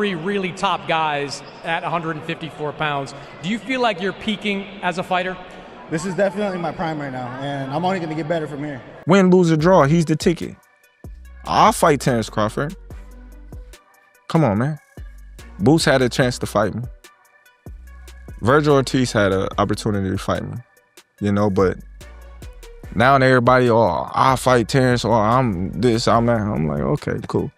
Three really top guys at 154 pounds. Do you feel like you're peaking as a fighter? This is definitely my prime right now, and I'm only going to get better from here. Win, lose, or draw, he's the ticket. I'll fight Terence Crawford. Come on, man. Boots had a chance to fight me. Vergil Ortiz had an opportunity to fight me, you know, but now everybody, I'll fight Terence, or I'm this, I'm that. I'm like, okay, cool.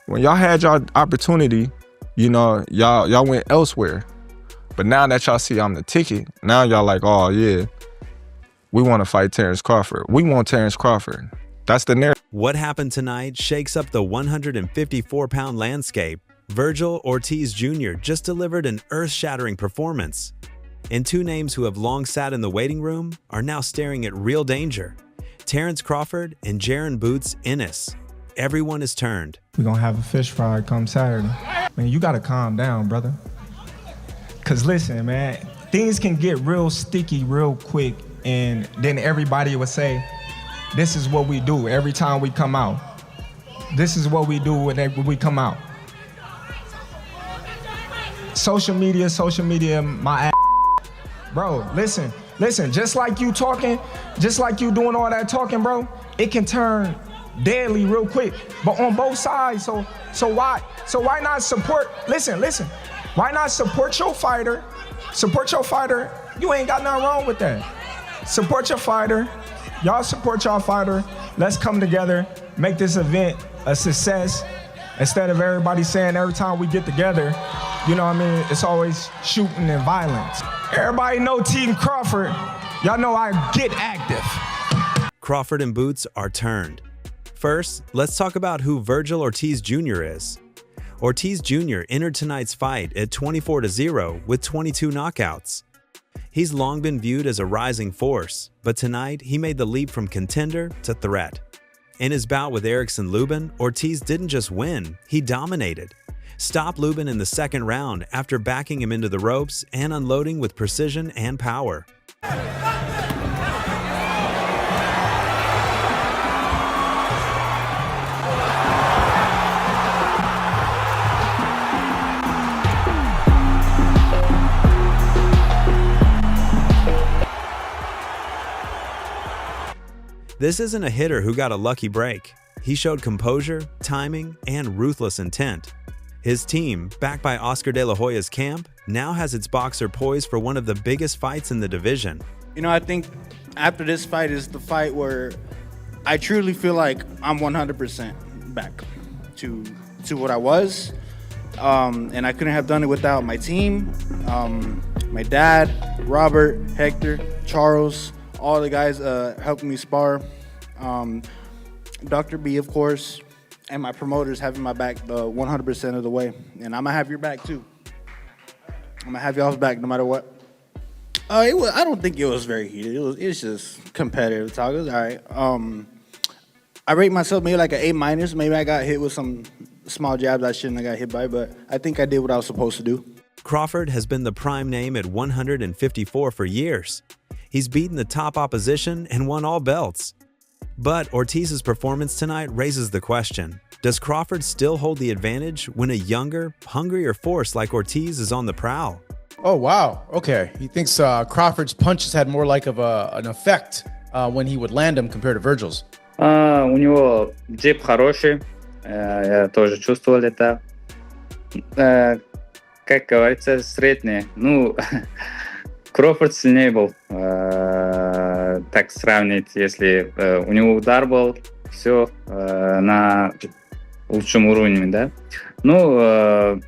When y'all had y'all opportunity, you know, y'all went elsewhere. But now that y'all see I'm the ticket, now y'all like, oh yeah, we want to fight Terence Crawford. We want Terence Crawford. That's the narrative. What happened tonight shakes up the 154-pound landscape. Vergil Ortiz Jr. just delivered an earth-shattering performance. And two names who have long sat in the waiting room are now staring at real danger. Terence Crawford and Jaron Boots Ennis. Everyone is turned. We're gonna have a fish fry come Saturday. Man, you gotta calm down, brother. Cause listen, man, things can get real sticky real quick, and then everybody would say, this is what we do every time we come out. This is what we do when we come out. Social media, my ass. Bro, listen, just like you talking, just like you doing all that talking, bro, it can turn deadly real quick, but on both sides. So why not support? Listen. Why not support your fighter? Support your fighter. You ain't got nothing wrong with that. Support your fighter. Y'all support y'all fighter. Let's come together, make this event a success. Instead of everybody saying every time we get together, you know what I mean, it's always shooting and violence. Everybody know Team Crawford. Y'all know I get active. Crawford and Boots are turned. First, let's talk about who Vergil Ortiz Jr. is. Ortiz Jr. entered tonight's fight at 24-0 with 22 knockouts. He's long been viewed as a rising force, but tonight he made the leap from contender to threat. In his bout with Erickson Lubin, Ortiz didn't just win, he dominated. Stopped Lubin in the second round after backing him into the ropes and unloading with precision and power. This isn't a hitter who got a lucky break. He showed composure, timing, and ruthless intent. His team, backed by Oscar De La Hoya's camp, now has its boxer poised for one of the biggest fights in the division. You know, I think after this fight is the fight where I truly feel like I'm 100% back to what I was. And I couldn't have done it without my team, my dad, Robert, Hector, Charles, all the guys helping me spar. Dr. B, of course, and my promoters having my back 100% of the way. And I'm going to have your back, too. I'm going to have y'all's back no matter what. I don't think it was very heated. It's just competitive talk. It was all right. I rate myself maybe like an A-. Maybe I got hit with some small jabs I shouldn't have got hit by, but I think I did what I was supposed to do. Crawford has been the prime name at 154 for years. He's beaten the top opposition and won all belts. But Ortiz's performance tonight raises the question, does Crawford still hold the advantage when a younger, hungrier force like Ortiz is on the prowl? Oh, wow. Okay. He thinks Crawford's punches had more like of an effect when he would land them compared to Vergil's. У него джеб хороший, я тоже чувствовал это. Как говорится, средний. Ну, Кроуфорд сильнее был, так сравнить, если у него удар был, все на лучшем уровне, да. Ну,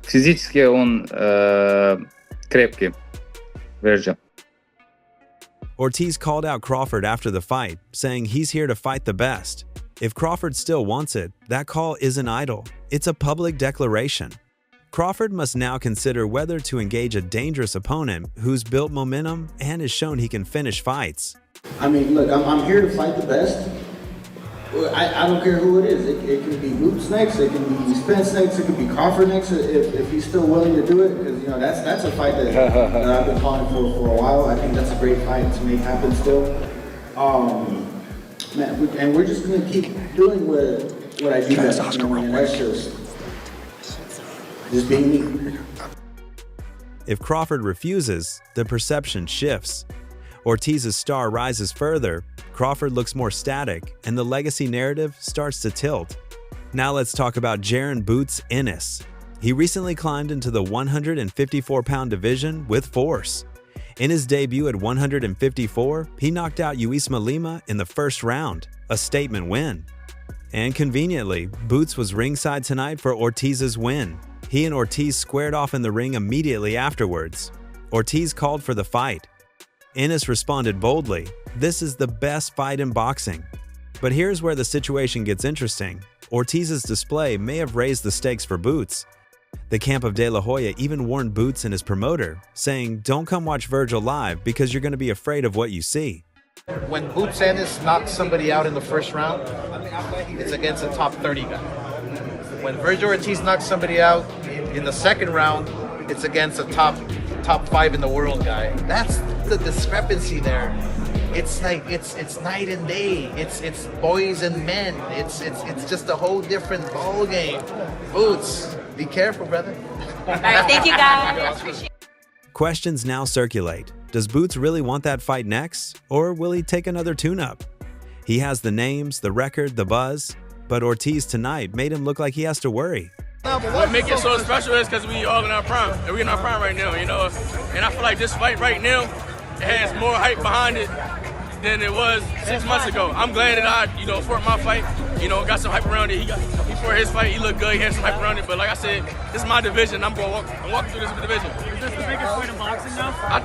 физически он крепкий, Vergil. Ortiz called out Crawford after the fight, saying he's here to fight the best. If Crawford still wants it, that call isn't idle. It's a public declaration. Crawford must now consider whether to engage a dangerous opponent who's built momentum and has shown he can finish fights. I mean, look, I'm here to fight the best. I don't care who it is. It can be Boots next, it can be Spence next, it can be Crawford next, if he's still willing to do it. Because, you know, that's a fight that I've been calling for a while. I think that's a great fight to make happen still. Man, and we're just going to keep doing what I do best. You know, and that's just Just being me. If Crawford refuses, the perception shifts. Ortiz's star rises further, Crawford looks more static, and the legacy narrative starts to tilt. Now let's talk about Jaron "Boots" Ennis. He recently climbed into the 154-pound division with force. In his debut at 154, he knocked out Uisma Lima in the first round, a statement win. And conveniently, Boots was ringside tonight for Ortiz's win. He and Ortiz squared off in the ring immediately afterwards. Ortiz called for the fight. Ennis responded boldly, "This is the best fight in boxing." But here's where the situation gets interesting. Ortiz's display may have raised the stakes for Boots. The camp of De La Hoya even warned Boots and his promoter, saying, "Don't come watch Vergil live because you're going to be afraid of what you see." When Boots Ennis knocks somebody out in the first round, it's against a top 30 guy. When Vergil Ortiz knocks somebody out in the second round, it's against a top 5 in the world guy. That's the discrepancy there. It's like it's night and day. It's boys and men. It's just a whole different ball game. Boots, be careful, brother. All right, thank you guys. Questions now circulate. Does Boots really want that fight next, or will he take another tune-up? He has the names, the record, the buzz, but Ortiz tonight made him look like he has to worry. What makes it so special is because we all in our prime, and we're in our prime right now, you know. And I feel like this fight right now, it has more hype behind it than it was 6 months ago. I'm glad that I, fought my fight, got some hype around it. Before his fight, he looked good, he had some hype around it. But like I said, this is my division. I'm walking through this division. Is this the biggest fight in boxing now? I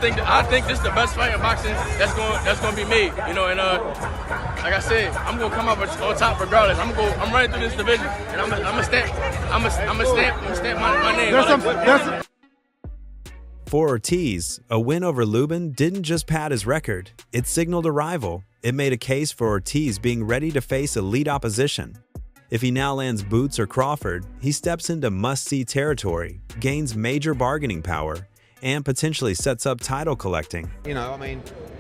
think this is the best fight in boxing that's going to be made, and like I said, I'm gonna come up on top regardless. I'm running through this division, and I'm gonna stamp my name. For Ortiz, a win over Lubin didn't just pad his record, it signaled a rival. It made a case for Ortiz being ready to face elite opposition. If he now lands Boots or Crawford, he steps into must-see territory, gains major bargaining power, and potentially sets up title collecting.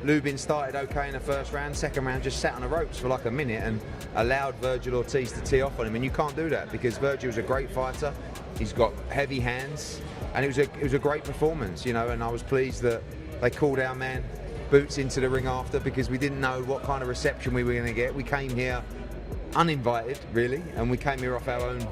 Lubin started okay in the first round, second round just sat on the ropes for like a minute and allowed Vergil Ortiz to tee off on him, and you can't do that because Vergil's a great fighter, he's got heavy hands, and it was a great performance, and I was pleased that they called our man Boots into the ring after because we didn't know what kind of reception we were going to get. We came here uninvited, really, and we came here off our own,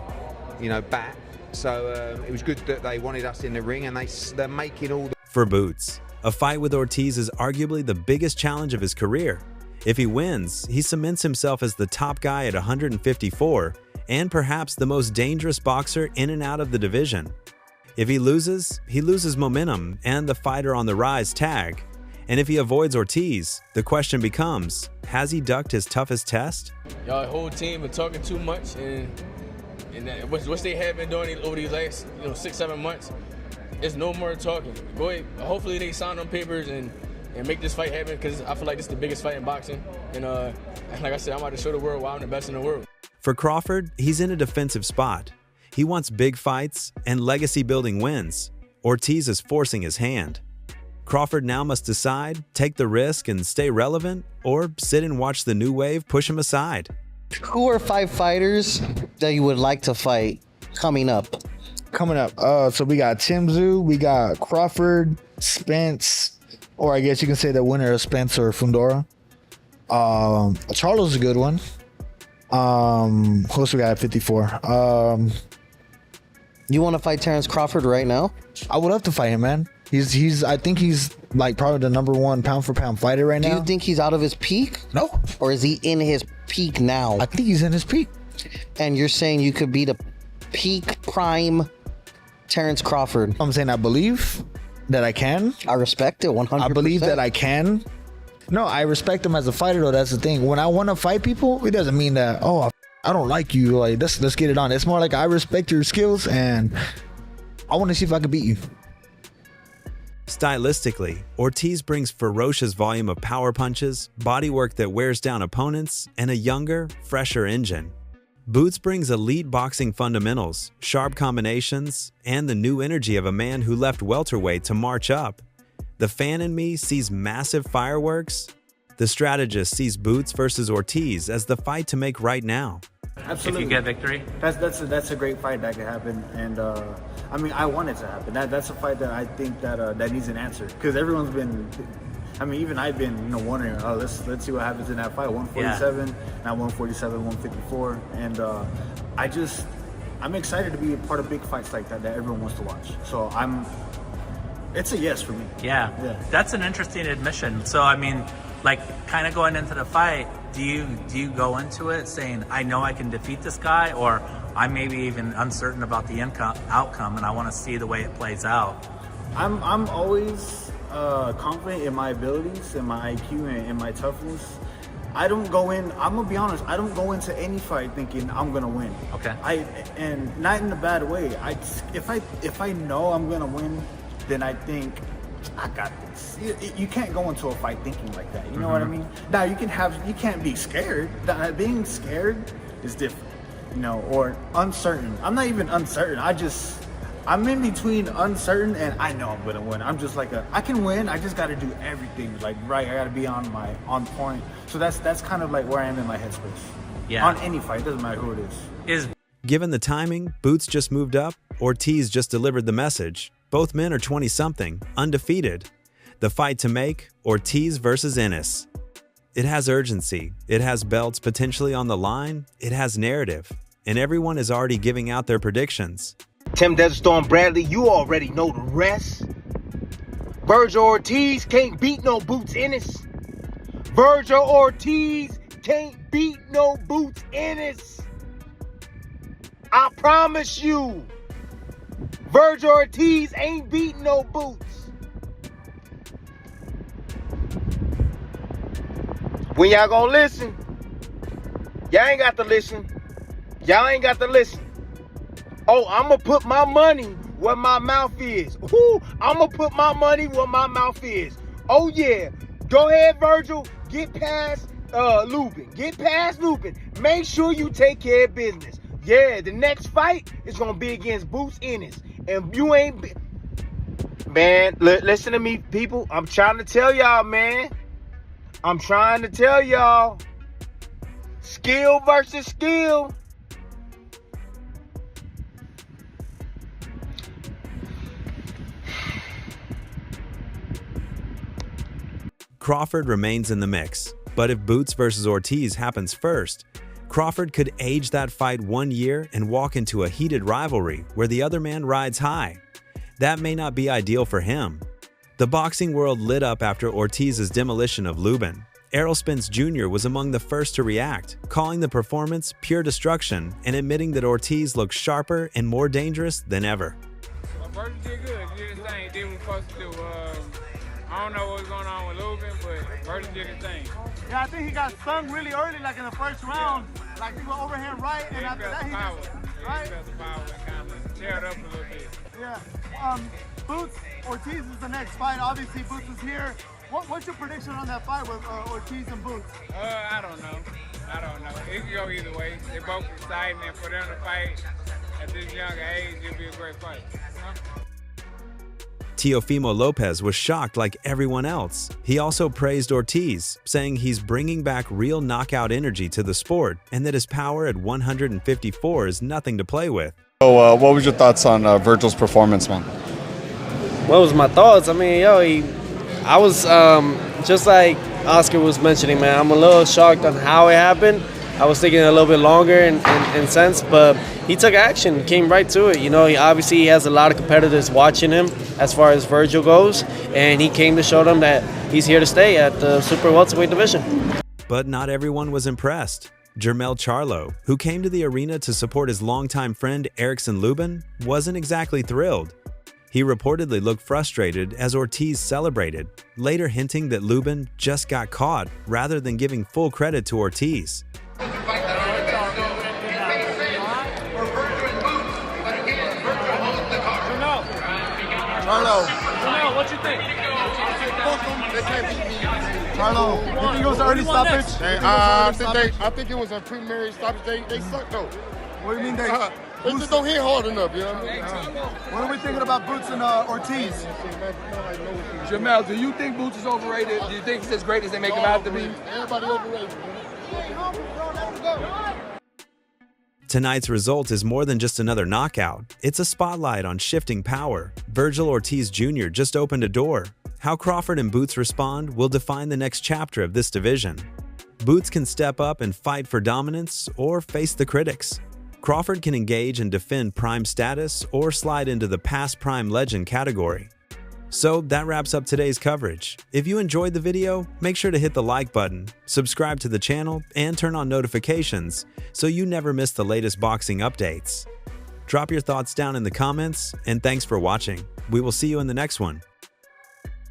bat. So it was good that they wanted us in the ring, and they're making all the... For Boots, a fight with Ortiz is arguably the biggest challenge of his career. If he wins, he cements himself as the top guy at 154 and perhaps the most dangerous boxer in and out of the division. If he loses momentum and the fighter on the rise tag. And if he avoids Ortiz, the question becomes, has he ducked his toughest test? Y'all whole team are talking too much, and what they have been doing over these last 6-7 months, there's no more talking. Go ahead. Hopefully they sign on papers and make this fight happen because I feel like this is the biggest fight in boxing. And like I said, I'm about to show the world why I'm the best in the world. For Crawford, he's in a defensive spot. He wants big fights and legacy-building wins. Ortiz is forcing his hand. Crawford now must decide, take the risk and stay relevant, or sit and watch the new wave push him aside. Who are 5 fighters that you would like to fight coming up? So we got Timzu, we got Crawford, Spence, or I guess you can say the winner of Spence or Fundora. Charlo's is a good one. Who else we got at 54? You want to fight Terence Crawford right now? I would love to fight him, man. I think he's like probably the #1 pound for pound fighter right now. Do you think he's out of his peak? No. Or is he in his peak now? I think he's in his peak. And you're saying you could be the peak prime Terence Crawford? I'm saying I believe that I can. I respect it 100%. I believe that I can. No, I respect him as a fighter though. That's the thing. When I want to fight people, it doesn't mean that, I don't like you. Like let's get it on. It's more like I respect your skills and I want to see if I can beat you. Stylistically, Ortiz brings ferocious volume of power punches, bodywork that wears down opponents, and a younger, fresher engine. Boots brings elite boxing fundamentals, sharp combinations, and the new energy of a man who left welterweight to march up. The fan in me sees massive fireworks. The strategist sees Boots versus Ortiz as the fight to make right now. Absolutely. If you get victory? That's a great fight that could happen, and I mean, I want it to happen. That's a fight that I think that that needs an answer, because everyone's been. I mean, even I've been, wondering. Oh, let's see what happens in that fight. 147, now 147, 154, and I'm excited to be a part of big fights like that everyone wants to watch. So it's a yes for me. Yeah, that's an interesting admission. So I mean, like, kind of going into the fight, do you go into it saying, I know I can defeat this guy, or I'm maybe even uncertain about the outcome and I want to see the way it plays out? I'm always confident in my abilities, in my IQ, and in my toughness. I don't go in. I'm gonna be honest. I don't go into any fight thinking I'm gonna win. Okay. And not in a bad way. If I know I'm gonna win, then I think I got this. You can't go into a fight thinking like that. You know what I mean? Now you can't be scared. Being scared is different. Or uncertain. I'm not even uncertain. I'm in between uncertain and I know I'm gonna win. I'm just like I can win. I just got to do everything right. I got to be on point. So that's kind of like where I am in my headspace. Yeah. On any fight, doesn't matter who it is. Given the timing, Boots just moved up, Ortiz just delivered the message. Both men are 20-something, undefeated. The fight to make, Ortiz versus Ennis. It has urgency. It has belts potentially on the line. It has narrative. And everyone is already giving out their predictions. Tim Desert Storm Bradley, you already know the rest. Vergil Ortiz can't beat no Boots Ennis. Vergil Ortiz can't beat no Boots Ennis. I promise you. Vergil Ortiz ain't beating no Boots. When y'all gonna listen? Y'all ain't got to listen. Y'all ain't got to listen. Oh, I'm going to put my money where my mouth is. Ooh, I'm going to put my money where my mouth is. Oh, yeah. Go ahead, Vergil. Get past Lubin. Get past Lubin. Make sure you take care of business. Yeah, the next fight is going to be against Boots Ennis. And you ain't... Man, listen to me, people. I'm trying to tell y'all, man. I'm trying to tell y'all. Skill versus skill. Crawford remains in the mix, but if Boots versus Ortiz happens first, Crawford could age that fight 1 year and walk into a heated rivalry where the other man rides high. That may not be ideal for him. The boxing world lit up after Ortiz's demolition of Lubin. Errol Spence Jr. was among the first to react, calling the performance pure destruction and admitting that Ortiz looked sharper and more dangerous than ever. Well, Vergil did good. He did his thing. He did what he was supposed to do. I don't know what was going on with Lubin, but Vergil did his thing. Yeah, I think he got stung really early, like in the first round. Like he went overhand right, and after that he just, right? He felt the power and kind of teared up a little bit. Yeah. Boots Ortiz is the next fight. Obviously, Boots is here. What's your prediction on that fight with Ortiz and Boots? I don't know. It could go either way. They both exciting, and for them to fight at this younger age, it'll be a great fight. Teofimo Lopez was shocked like everyone else. He also praised Ortiz, saying he's bringing back real knockout energy to the sport and that his power at 154 is nothing to play with. So, what was your thoughts on Vergil's performance, man? What was my thoughts? I mean, I was just like Oscar was mentioning, man. I'm a little shocked on how it happened. I was thinking a little bit longer in sense, but he took action, came right to it. He has a lot of competitors watching him as far as Vergil goes, and he came to show them that he's here to stay at the super welterweight division. But not everyone was impressed. Jermell Charlo, who came to the arena to support his longtime friend Erickson Lubin, wasn't exactly thrilled. He reportedly looked frustrated as Ortiz celebrated, later hinting that Lubin just got caught rather than giving full credit to Ortiz. Charlo, what you think? Charlo, you think it was an early stoppage? I think it was a preliminary stoppage. They suck though. What do you mean they? They just don't hit hard enough, you know what I mean? What are we thinking about Boots and Ortiz? Jermell, do you think Boots is overrated? Do you think he's as great as they make him out to be? Everybody overrated. Tonight's result is more than just another knockout. It's a spotlight on shifting power. Vergil Ortiz Jr. just opened a door. How Crawford and Boots respond will define the next chapter of this division. Boots can step up and fight for dominance or face the critics. Crawford can engage and defend prime status or slide into the past prime legend category. So that wraps up today's coverage. If you enjoyed the video, make sure to hit the like button, subscribe to the channel, and turn on notifications so you never miss the latest boxing updates. Drop your thoughts down in the comments, and thanks for watching. We will see you in the next one.